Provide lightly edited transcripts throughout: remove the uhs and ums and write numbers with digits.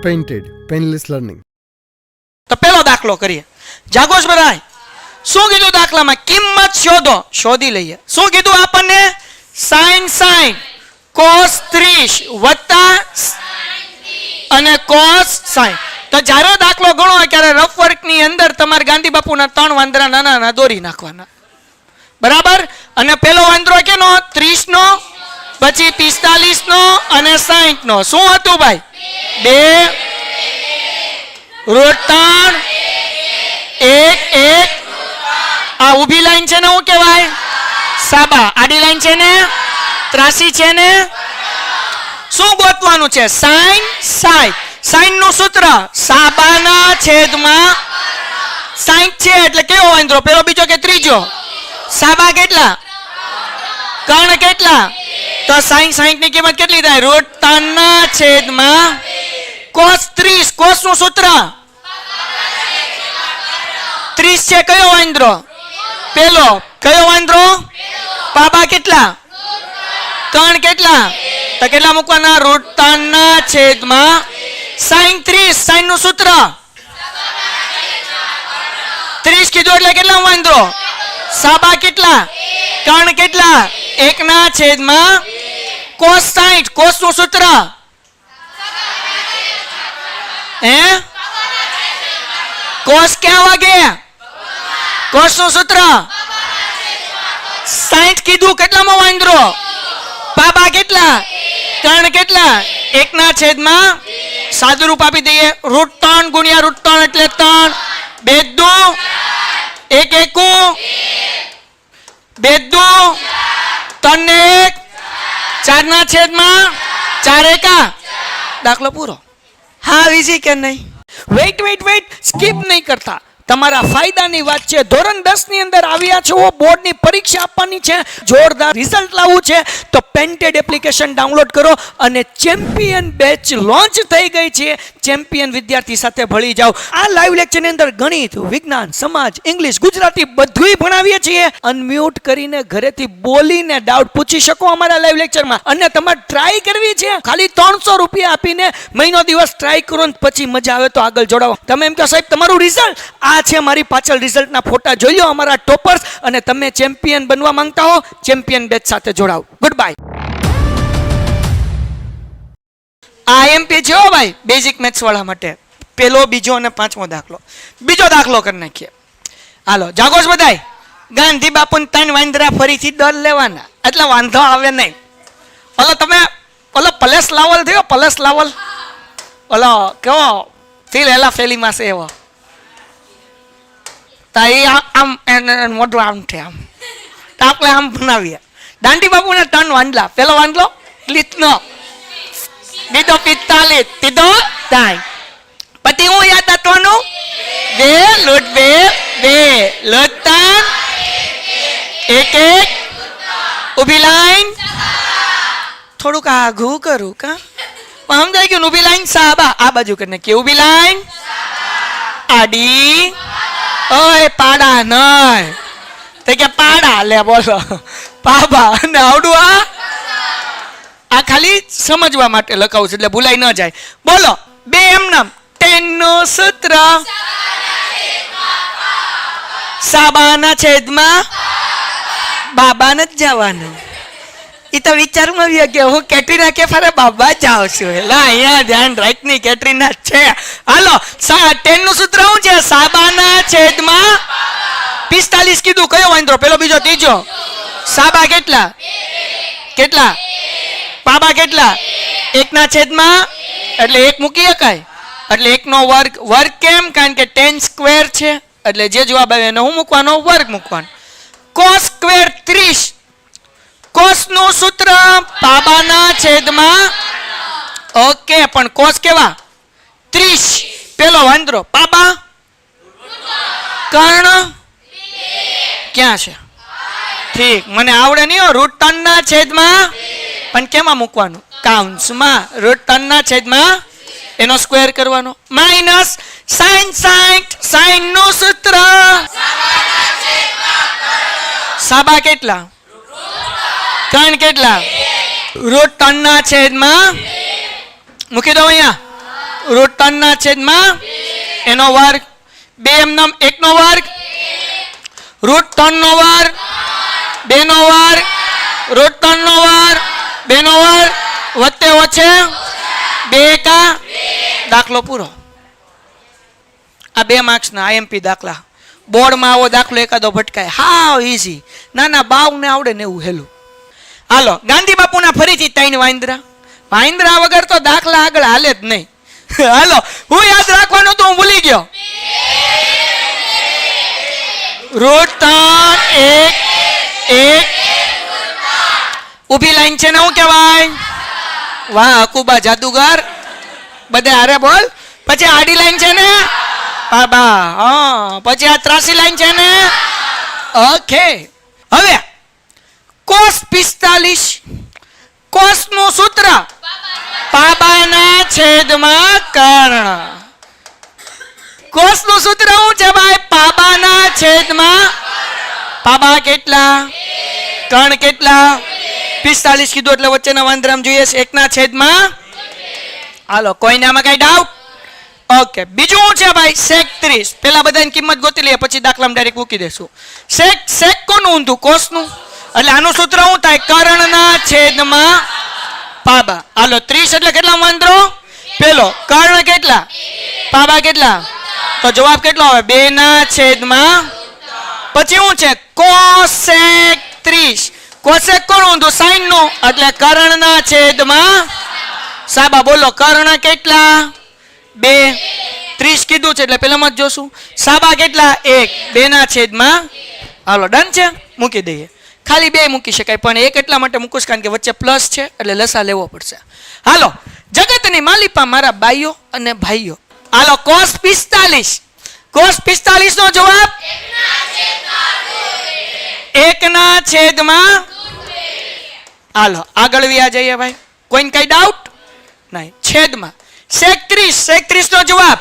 Painted. Painless learning. તો પેલો દાખલો કરીએ. જાગોશ બધાય. શું કીધું દાખલામાં? કિંમત શોધો. શોધી લઈએ. શું કીધું આપણને? sin 60 cos 30 વત્તા અને cos 60. તો જ્યારે દાખલો ગણો ત્યારે રફ વર્ક ની અંદર તમારે ગાંધી બાપુના 3 વાંદરા નાના નાના દોરી નાખવાના. બરાબર? અને પેલો વાંદરો કેનો? 30 નો, પછી 45 નો અને 60 નો. શું હતું ભાઈ? 2 √3 1 1. આ ઊભી લાઈન છે ને શું કહેવાય? સાબા. આડી લાઈન છે ને ત્રાસી છે ને. શું ગોતવાનું છે? sin 60. sin નું સૂત્ર સાબાના છેદમાં 60 છે એટલે કેવો વાંદરો? પેલો, બીજો કે ત્રીજો? સાબા કેટલા? કર્ણ કેટલા? તો sin 60 ની કિંમત કેટલી થાય? √3 ના છેદમાં cos 30. cos નું સૂત્ર 30 છે. કયો વાંદરો? પેલો. કયો વાંદરો? પાબા કેટલા? કર્ણ કેટલા? તો કેટલા મૂકવાના? √3 ના છેદમાં sin 30. sin નું સૂત્ર 30 કીધું એટલે કેટલા વાંદરો? સાબા કેટલા? કર્ણ કેટલા? 1 ના છેદમાં cos 60. cos નું સૂત્ર હે cos ક્યાં વાગે? cos નું સૂત્ર 60 કીધું. કેટલામાં વાંદરો? પાબા કેટલા? કર્ણ કેટલા? 1 ના છેદમાં સાદુરૂપ આપી દઈએ. √3 ગુણ્યા √3 એટલે 3. 2 દુ 1 એકુ 2 દુ 3 ને 1 4 ના છેદમાં 4 એકા. દાખલો પૂરો. હા ઈઝી કે નહીં? વેઇટ સ્કીપ નહીં કરતા. તમારા ફાયદાની વાત છે. ધોરણ 10 ની અંદર આવ્યા છો, બોર્ડની પરીક્ષા આપવાની છે, જોરદાર રિઝલ્ટ લાવવું છે, તો પેન્ટેડ એપ્લિકેશન ડાઉનલોડ કરો અને ચેમ્પિયન બેચ લોન્ચ થઈ ગઈ છે. ચેમ્પિયન વિદ્યાર્થી સાથે ભળી જાઓ. આ લાઈવ લેક્ચરની અંદર ગણિત, વિજ્ઞાન, સમાજ, ઇંગ્લિશ, ગુજરાતી બધુંય ભણાવીએ છીએ. અનમ્યુટ કરીને ઘરેથી બોલીને ડાઉટ પૂછી શકો અમારા લાઈવ લેક્ચરમાં. અને તમારે ટ્રાય કરવી છે, ખાલી 300 રૂપિયા આપીને મહિનો દિવસ ટ્રાય કરો ને પછી મજા આવે તો આગળ જોડાવો. તમે એમ કહો સાહેબ તમારું રિઝલ્ટ આ છે, મારી પાછળ રિઝલ્ટના ફોટા જોઈ લો અમારા ટોપર્સ. અને તમે ચેમ્પિયન બનવા માંગતા હો, ચેમ્પિયન બેચ સાથે જોડાઓ. Good bye. આ એમપી છે હો ભાઈ, બેઝિક મેથ્સ વાળા માટે. પેલો, બીજો અને 5મો દાખલો. બીજો દાખલો કરી નાખીએ. હાલો જાગોશ બધાય. ગાંધી બાપુને 3 વાંદરા ફરીથી દર લેવાના એટલે વાંધો આવે નહીં. ઓલો તમે ઓલો પલેસ લાવલ થયો, પલેસ લાવલ ઓલો કેવો ફીલ હેલા ફેલીમાં છે એવો. આમ મોઢું આમ છે, આમ આપણે આમ બનાવીએ. દાંડી બાપુને 3 વાંદલા. પેલો વાંદલો લીતનો, બીજો 45, ત્રીજો 60. પછી હું યાદ આપવાનું 2 √2 1 1 ઊભી લાઈન. થોડુંક આઘું કરું કા સમજાય ગયું? ઊભી લાઈન સાબા આ બાજુ કરીને કે ઊભી લાઈન આડી. ઓય પાડા નહીં તે કે પાડા લે બોલો પાબા અને આવડું. આ ખાલી સમજવા માટે લખાવું છે એટલે ભૂલાઈ ન જાય. બોલો 2 એમ નામ 10 નું સૂત્ર સાબાના છેદમાં બાબા નથી જવાનું. એ તો વિચારમાં આવ્યા કે હું કેટરીના કે ફરે બાબા જાઉં છું. એટલે અહીંયા ધ્યાન રાખની કેટરીના છે. હાલો 10 નું સૂત્ર શું છે? સાબાના છેદમાં 45 કીધું. કયો વાંદરો? પેલો, બીજો, ત્રીજો? સાબા કેટલા? કેટલા? પાબા કેટલા? 1 ના છેદમાં એટલે 1 મૂકી શકાય. એટલે 1 નો વર્ગ. વર્ગ કેમ? કારણ કે 10 સ્ક્વેર છે એટલે જે જવાબ આવે એને હું મૂકવાનો? વર્ગ મૂકવાનો. cos square 30. cos નું સૂત્ર પાબાના છેદમાં. ઓકે, પણ cos કેવા? 30. પેલો વાંદરો પાબા, કર્ણ ક્યાં છે? ઠીક, મને આવડે નહીં હો. √3 ના છેદમાં પણ કેમાં મૂકવાનું? કાઉન્સમાં. √3 ના છેદમાં એનો સ્ક્વેર કરવાનો. Minus sin 60. sin નું સૂત્ર સાબા કેટલા? કર્ણ કેટલા? √3 ના છેદમાં મૂકી દો અહીંયા. રૂટ 3 ના છેદમાં એનો વર્ગ 2 એમનેમ 1 નો વર્ગ રૂટ 3 નો વર્ગ 2 નો વર્ગ રૂટ 3 નો વર્ગ 2 નો વર્ગ વત્તે વચ્ચે 2 એકા દાખલો પૂરો. આ 2 માર્ક્સના આઈએમપી દાખલા. બોર્ડમાં આવો દાખલો એકાદો ભટકાય હાવ ઈઝી. નાના બાવને આવડે ને એવું હેલું. હાલો ગાંધી બાપુના ફરીથી 3 વાંદરા. વાંદરા વગર તો દાખલા આગળ હાલે જ નહીં. હાલો હું યાદ રાખવાનું તો હું ભૂલી ગયો. રૂટ 3 1 ઊભી લાઈન છે ને શું કહેવાય? વાહ અકુબા જાદુગર. બધે હારે બોલ. પછી આડી લાઈન છે ને બાબા. હા પછી આ ત્રાસી લાઈન છે ને. ઓકે હવે cos 45 cos નું સૂત્ર પાબાના છેદમાં કર્ણ. cos નું સૂત્ર શું છે ભાઈ? પાબાના છેદમાં પાબા કેટલા કર્ણ કેટલા 45 કીધું એટલે વચ્ચેના વાંદરામ જોઈએ 1 ના છેદમાં. હાલો કોઈને આમાં કઈ ડાઉટ? ઓકે બીજું શું છે ભાઈ? sec 30. પેલા બધાની કિંમત ગોતી લઈએ પછી દાખલામાં ડાયરેક્ટ મૂકી દેશું. sec કોનું ઊંધું? cos નું. એટલે આનું સૂત્ર શું થાય? કર્ણના છેદમાં પાબા. હાલો 30 એટલે કેટલા વાંદરો? પેલો. કર્ણ કેટલા? પાબા કેટલા? તો જવાબ કેટલો આવે? 2 ના છેદમાં. પછી શું છે? cosec 30. cosec કોનું ઊંધું? sin નું. એટલે કર્ણના છેદમાં સાબા. બોલો કર્ણ કેટલા? 2. 30 કીધું છે એટલે પેલામાં જ જોશું. સાબા કેટલા? 1. 2 ના છેદમાં. હાલો ડન છે મૂકી દઈએ. ખાલી 2 મૂકી શકાય પણ 1 એટલા માટે મૂકું કારણ કે વચ્ચે પ્લસ છે એટલે લસા લેવો પડશે. હાલો જગતની માલિપા મારા બાઈઓ અને ભાઈઓ. હાલો cos 45. cos 45 નો જવાબ 1 ના છેદમાં. હાલો આગળ વ્યા જઈએ ભાઈ. કોઈને કઈ ડાઉટ નહીં? છેદમાં sec 30 નો જવાબ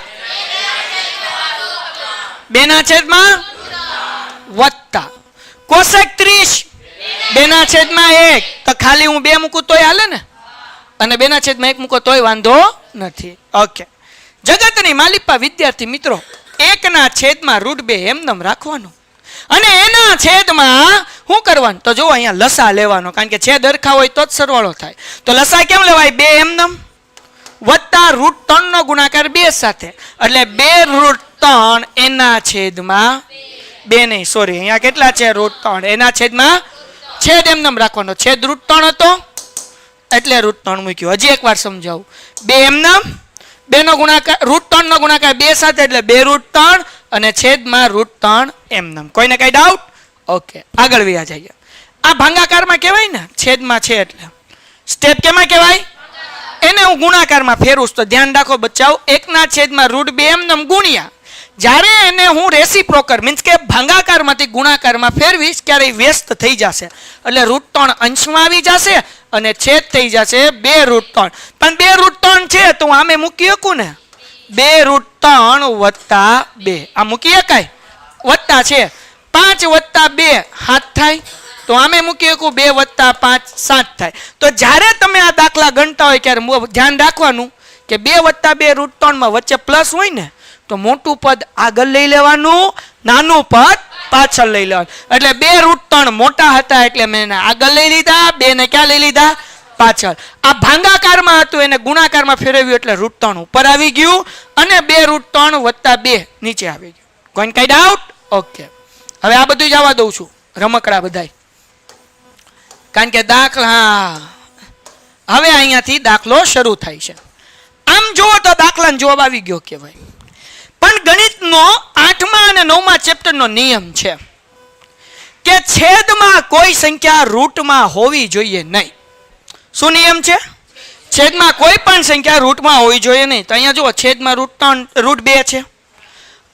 2 ના છેદમાં વત્તા cosec 30 2 ના છેદમાં 1. તો ખાલી હું 2 મૂકું તોય હાલે ને અને 2 ના છેદમાં 1 મૂકો તોય વાંધો નથી. ઓકે જગતની માલિપા વિદ્યાર્થી મિત્રો 1 ના છેદમાં રૂટ 2 એમનેમ રાખવાનું અને એના છેદમાં શું કરવાનું? તો જો અહીંયા લસા લેવાનો કારણ કે છેદ હરખા હોય તો જ સરવાળો થાય. તો લસા કેમ લેવાય? 2 એમનેમ વત્તા રૂટ 3 નો ગુણાકાર 2 સાથે એટલે 2 રૂટ 3 એના છેદમાં 2 નહીં સોરી અહીંયા કેટલા છે? રૂટ 3 એના છેદમાં છેદ એમનેમ રાખવાનો. છેદ રૂટ 3 હતો એટલે રૂટ 3 મૂક્યો. હજી એકવાર સમજાવું. 2 એમનેમ 2 નો ગુણાકાર રૂટ 3 નો ગુણાકાર 2 સાથે એટલે 2 રૂટ 3 અને છેદમાં રૂટ 3 એમનેમ. કોઈને કઈ ડાઉટ? ઓકે આગળ વ્યા જઈએ. આ ભાંગાકારમાં કહેવાય ને છેદમાં છે એટલે સ્ટેપ કેમાં કહેવાય? એને હું ગુણાકારમાં ફેરવું તો ધ્યાન રાખો બચ્ચાઓ. 1 ના છેદમાં રૂટ 2 એમનેમ ગુણ્યા જ્યારે એને હું રેસિપ્રોકલ મીન્સ કે ભાંગાકારમાંથી ગુણાકારમાં ફેરવીશ ત્યારે વ્યસ્ત થઈ જશે એટલે રૂટ 3 અંશમાં આવી જશે અને છેદ થઈ જશે 2 રૂટ 3. પણ 2 રૂટ 3 છે તો હું આમે મૂકી શકું ને 2 રૂટ 3 વત્તા 2 આ મૂકી શકાય? વત્તા છે 5 વત્તા 2 7 થાય તો આમે મૂકી શકું 2 વત્તા 5 7 થાય. તો જ્યારે તમે આ દાખલા ગણતા હોય ત્યારે ધ્યાન રાખવાનું કે 2 વત્તા 2 રૂટ 3 માં વચ્ચે પ્લસ હોય ને તો મોટું પદ આગળ લઈ લેવાનું નાનું પદ પાછળ લઈ લેવાનું. એટલે 2 રૂટ 3 મોટા હતા એટલે મેં એને આગળ લઈ લીધા 2 ને ક્યાં લઈ લીધા? પાછળ. આ ભાંગાકારમાં હતું એને ગુણાકારમાં ફેરવ્યું એટલે રૂટ 3 ઉપર આવી ગયું અને 2 રૂટ 3 વત્તા 2 નીચે આવી ગયું. કોઈને કઈ ડાઉટ? ઓકે હવે આ બધું જવા દઉં છું રમકડા બધાય કારણ કે દાખલા હવે અહીંયાથી દાખલો શરૂ થાય છે. આમ જુઓ તો દાખલાનો જવાબ આવી ગયો કહેવાય. પણ ગણિતનો 8મા અને 9મા ચેપ્ટરનો નિયમ છે કે છેદમાં કોઈ સંખ્યા રૂટમાં હોવી જોઈએ નહીં. શું નિયમ છે? છેદમાં કોઈ પણ સંખ્યા રૂટમાં હોવી જોઈએ નહીં. તો અહીંયા જુઓ છેદમાં રૂટ 2 છે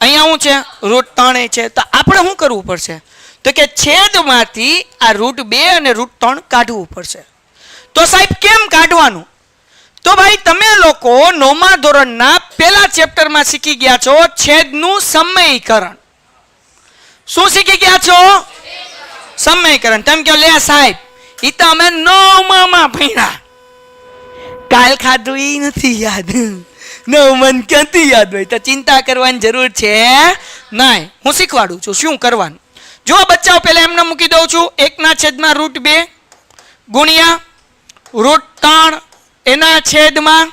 અહીંયા શું છે? રૂટ 3 છે. તો આપણે શું કરવું પડશે? તો કે છેદમાંથી આ રૂટ 2 અને રૂટ 3 કાઢવું પડશે. તો સાહેબ કેમ કાઢવાનું? તો ભાઈ તમે લોકો 9મા ધોરણના પહેલા ચેપ્ટરમાં શીખી ગયા છો છેદનું સમયકરણ. શું શીખી ગયા છો? સમયકરણ. તમે કહો લે સાહેબ ઈ તો અમે 9માં ભણ્યા કાલ ખાધું ઈ નથી યાદ મને ક્યાંથી યાદ હોય? તો ચિંતા કરવાની જરૂર છે નહીં. હું શીખવાડું છું શું કરવાનું. જો બચ્ચાઓ પહેલા એમને મૂકી દઉં છું 1/√2 ગુણ્યા √3 એના છેદમાં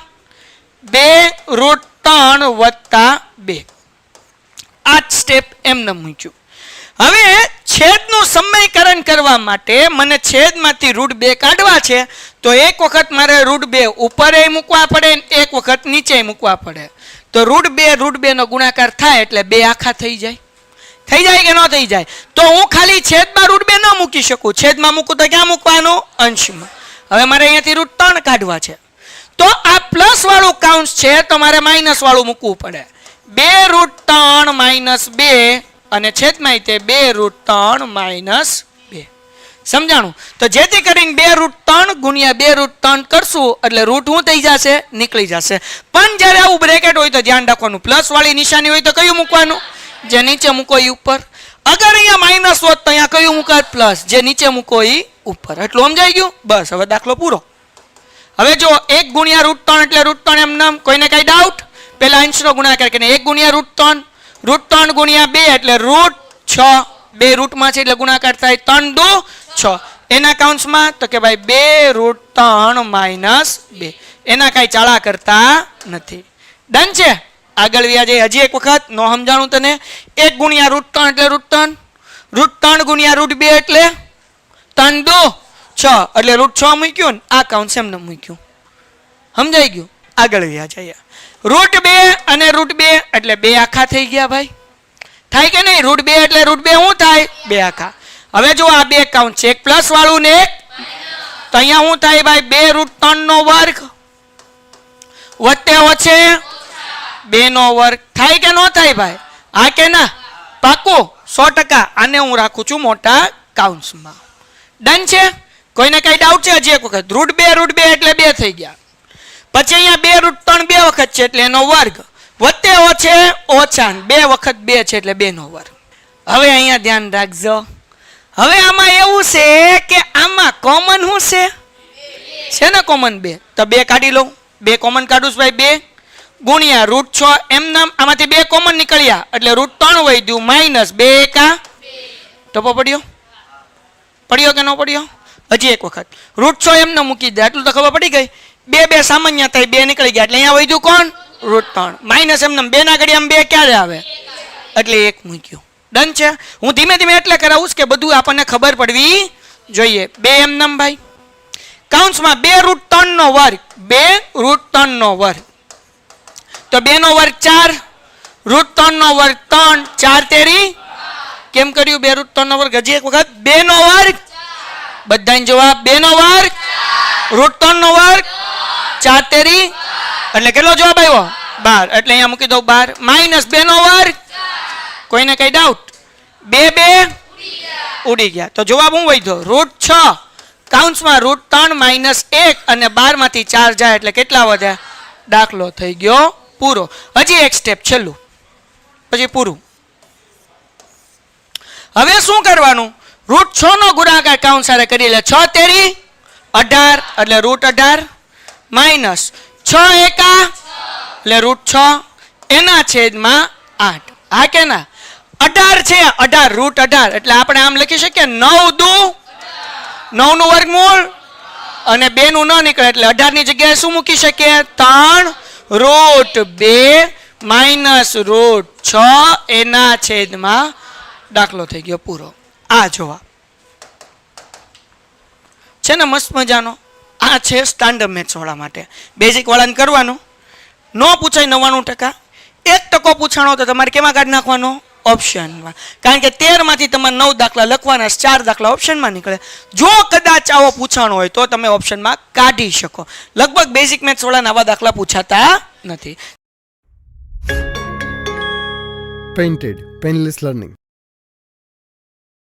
2√3 વત્તા 2. આ જ સ્ટેપ એમને મૂક્યું. હવે છેદનું સમીકરણ કરવા માટે મને છેદમાંથી √2 કાઢવા છે તો એક વખત મારે √2 ઉપર મૂકવા પડે ને એક વખત નીચે મૂકવા પડે. તો √2 નો ગુણાકાર થાય એટલે 2 આખા થઈ જાય. થઈ જાય કે ન થઈ જાય? તો હું ખાલી છેદમાં √2 ન મૂકી શકું. છેદમાં મૂકું તો ક્યાં મૂકવાનું? અંશમાં. હવે મારે અહીંયાથી √3 કાઢવા છે તો આ પ્લસ વાળું કાઉન્સ છે તો મારે માઇનસ વાળું મૂકવું પડે. 2√3 - 2 અને છેદમાં તે 2√3 - 2. સમજાણું? તો જેથી કરીને 2√3 ગુણ્યા 2√3 કરશું એટલે રૂટ શું થઈ જશે? નીકળી જશે. પણ જ્યારે આવું બ્રેકેટ હોય તો ધ્યાન રાખવાનું, પ્લસ વાળી નિશાની હોય તો કયું મૂકવાનું? જે નીચે મૂકો એ ઉપર. અગર અહીંયા માઇનસ હોત તો અહીંયા કયું મૂકાત? પ્લસ. જે નીચે મૂકો એ ઉપર. એટલું સમજાઈ ગયું? બસ હવે દાખલો પૂરો. હવે જો 1 ગુણ્યા √3 એટલે √3 એમ નામ. કોઈને કઈ ડાઉટ? પેલા અંશનો ગુણાકાર કરીને 1 ગુણ્યા √3 ગુણ્યા 2 એટલે √6. 2 રૂટમાં છે એટલે ગુણાકાર થાય 3 × 2 = 6. એના કાઉન્સમાં તો કે ભાઈ 2√3 - 2. એના કઈ ચાળા કરતા નથી. ડન છે? આગળ વ્યા જાય. હજી એક વખત નો સમજાણું તને. 1 ગુણ્યા √3 એટલે √3 √3 ગુણ્યા √2 એટલે 3 × 2 = 6 એટલે √6 મૂક્યું ને આ કાઉન્સ એમને મૂક્યું. સમજાઈ ગયું? આગળ વ્યા જાય. √2 અને √2 એટલે 2 આખા થઈ ગયા ભાઈ. થાય કે નહીં? √2 એટલે √2 શું થાય? 2 આખા. હવે જો આ બે કાઉન્ટ છે, એક પ્લસ વાળું ને એક તો અહીંયા શું થાય ભાઈ? 2√3 વત્તે વચ્ચે 2 વર્ગ. થાય કે ન થાય ભાઈ? હા કે ના? પાકું 100%. આને હું રાખું છું મોટા કાઉન્સમાં. ડન છે? કોઈને કઈ ડાઉટ છે? હજી એક વખત. √2 એટલે 2 થઈ ગયા. પછી અહીંયા 2√3 2 વખત છે એટલે એનો વર્ગ વત્તે ઓછે ઓછા 2 વખત 2 છે એટલે 2 નો વર્ગ. હવે અહીંયા ધ્યાન રાખજો. હવે આમાં એવું છે કે આમાં કોમન શું છે ને? કોમન 2. તો 2 કાઢી લઉં. 2 કોમન કાઢું છું ભાઈ. 2 ગુણ્યા √6 એમ નામ. આમાંથી 2 કોમન નીકળ્યા એટલે √3 વધ્યું માઇનસ 2 એકા ટપો પડ્યો કે ન પડ્યો? હજી એક વખત √6 એમને મૂકી દે. આટલું તો ખબર પડી ગઈ. 2 સામાન્ય થાય 2 નીકળી ગયા એટલે અહીંયા વધ્યું કોણ? √3 માઇનસ એમને 2 ના ઘડિયામાં 2 ક્યારે આવે? એટલે 1 મૂક્યું. ડન છે? હું ધીમે ધીમે એટલે કરાવું કે બધું આપણને ખબર પડવી જોઈએ. 2 એમ નામ ભાઈ. કાઉન્સમાં 2√3 વર્ગ 2√3 વર્ગ તો 2 વર્ગ 4 √3 વર્ગ 3 4 તેરી કેમ કર્યું? 2√3 વર્ગ. હજી એક વખત 2 વર્ગ. બધાને જવાબ 2 વર્ગ √3 વર્ગ 4 તેરી એટલે કેટલો જવાબ આવ્યો? 12. એટલે અહીંયા મૂકી દઉં 12 માઇનસ 2 વર્ગ. કોઈને કઈ ડાઉટ? 2 ઉડી ગયા. તો જવાબ હું વધ્યો? √6 કાઉન્સમાં √3 - 1 અને 12 માંથી 4 જાય એટલે કેટલા વધ્યા? દાખલો થઈ ગયો પૂરો. હજી એક સ્ટેપ છેલ્લું પછી પૂરું. હવે શું કરવાનું? √6 નો ગુણાકાર કાઉન્સ સાથે કરી લે. 6 તેરી 18 એટલે √18 માઇનસ 6 એકા એટલે √6 એના છેદમાં 8. હા કે ના? 18 છે 18 √18 એટલે આપણે આમ લખી શકીએ 9 × 2 9 નું વર્ગમૂળ અને 2 નું ન નીકળે એટલે 18 ની જગ્યાએ શું મૂકી શકીએ? 3√2 માઇનસ √6 એના છેદમાં દાખલો થઈ ગયો પૂરો. આ જવાબ છે ને મસ્ત મજાનો. આ છે સ્ટાન્ડર્ડ મેથ્સ વાળા માટે. બેઝિક વાળાને કરવાનું. નો પૂછાય 99%. 1% પૂછાણો તો તમારે કેમાં કાઢી નાખવાનો? ઓપ્શનમાં. કારણ કે 13 માંથી તમારે 9 દાખલા લખવાના, 4 દાખલા ઓપ્શનમાં નીકળે. જો કદાચ આવો પૂછાણો હોય તો તમે ઓપ્શનમાં કાઢી શકો. લગભગ બેઝિક મેથ્સ વાળાના આવા દાખલા પૂછાતા નથી. Painted Painless Learning.